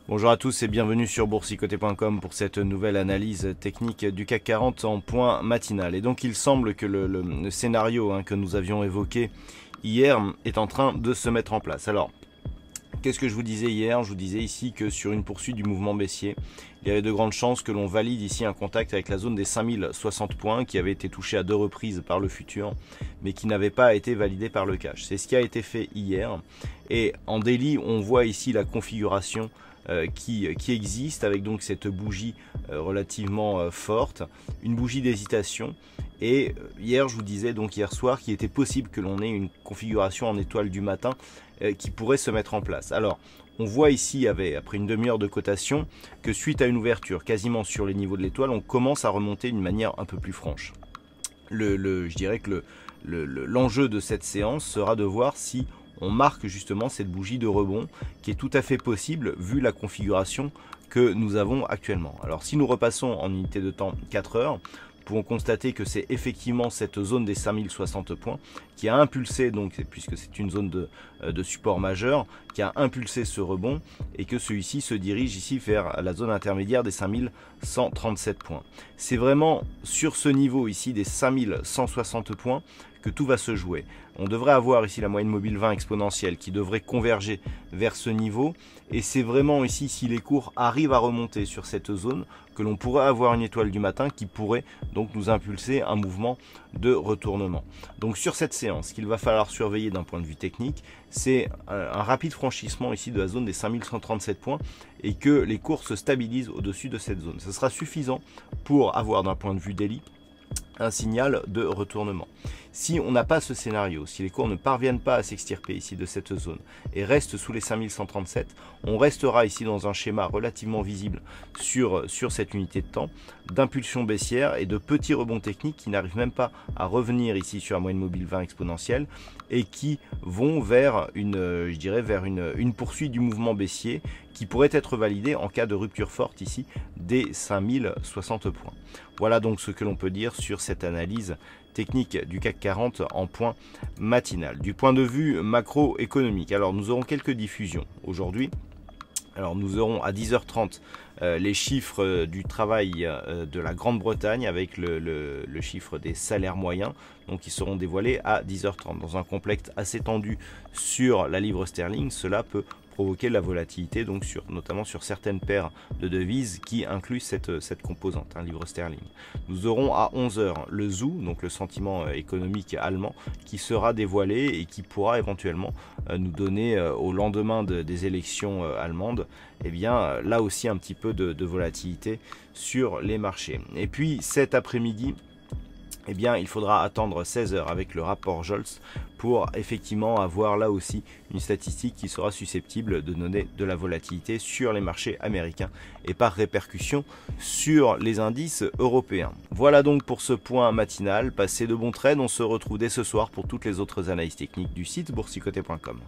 Bonjour à tous et bienvenue sur boursicoté.com pour cette nouvelle analyse technique du CAC 40 en point matinal. Et donc il semble que le scénario que nous avions évoqué hier est en train de se mettre en place. Alors, qu'est-ce que je vous disais hier? Je vous disais ici que sur une poursuite du mouvement baissier, il y avait de grandes chances que l'on valide ici un contact avec la zone des 5060 points qui avait été touchée à 2 reprises par le futur, mais qui n'avait pas été validé par le cash. C'est ce qui a été fait hier. Et en daily, on voit ici la configuration qui existe avec donc cette bougie relativement forte, une bougie d'hésitation. Et hier, je vous disais donc hier soir qu'il était possible que l'on ait une configuration en étoile du matin qui pourrait se mettre en place. Alors, on voit ici, après une demi-heure de cotation, que suite à une ouverture quasiment sur les niveaux de l'étoile, on commence à remonter d'une manière un peu plus franche. Je dirais que l'enjeu de cette séance sera de voir si on marque justement cette bougie de rebond qui est tout à fait possible vu la configuration que nous avons actuellement. Alors si nous repassons en unité de temps 4 heures, nous pouvons constater que c'est effectivement cette zone des 5060 points qui a impulsé, donc puisque c'est une zone de support majeur, qui a impulsé ce rebond et que celui-ci se dirige ici vers la zone intermédiaire des 5137 points. C'est vraiment sur ce niveau ici des 5160 points que tout va se jouer. On devrait avoir ici la moyenne mobile 20 exponentielle qui devrait converger vers ce niveau, et c'est vraiment ici, si les cours arrivent à remonter sur cette zone, que l'on pourrait avoir une étoile du matin qui pourrait donc nous impulser un mouvement de retournement. Donc sur cette séance, ce qu'il va falloir surveiller d'un point de vue technique, c'est un rapide franchissement ici de la zone des 5137 points et que les cours se stabilisent au-dessus de cette zone. Ce sera suffisant pour avoir d'un point de vue daily un signal de retournement. Si on n'a pas ce scénario, si les cours ne parviennent pas à s'extirper ici de cette zone et restent sous les 5137, on restera ici dans un schéma relativement visible sur cette unité de temps d'impulsion baissière et de petits rebonds techniques qui n'arrivent même pas à revenir ici sur la moyenne mobile 20 exponentielle et qui vont vers une poursuite du mouvement baissier qui pourrait être validée en cas de rupture forte ici des 5060 points. Voilà donc ce que l'on peut dire sur cette analyse technique du CAC 40 en point matinal. Du point de vue macroéconomique, alors nous aurons quelques diffusions aujourd'hui. Alors nous aurons à 10h30 les chiffres du travail de la Grande-Bretagne avec le chiffre des salaires moyens, donc qui seront dévoilés à 10h30. Dans un complexe assez tendu sur la livre sterling, cela peut provoquer la volatilité, donc notamment sur certaines paires de devises qui incluent cette composante, livre sterling. Nous aurons à 11h le ZOO, donc le sentiment économique allemand, qui sera dévoilé et qui pourra éventuellement nous donner au lendemain des élections allemandes, eh bien là aussi un petit peu de volatilité sur les marchés. Et puis cet après-midi, eh bien, il faudra attendre 16h avec le rapport Scholz pour effectivement avoir là aussi une statistique qui sera susceptible de donner de la volatilité sur les marchés américains et par répercussion sur les indices européens. Voilà donc pour ce point matinal. Passez de bons trades. On se retrouve dès ce soir pour toutes les autres analyses techniques du site boursicoté.com.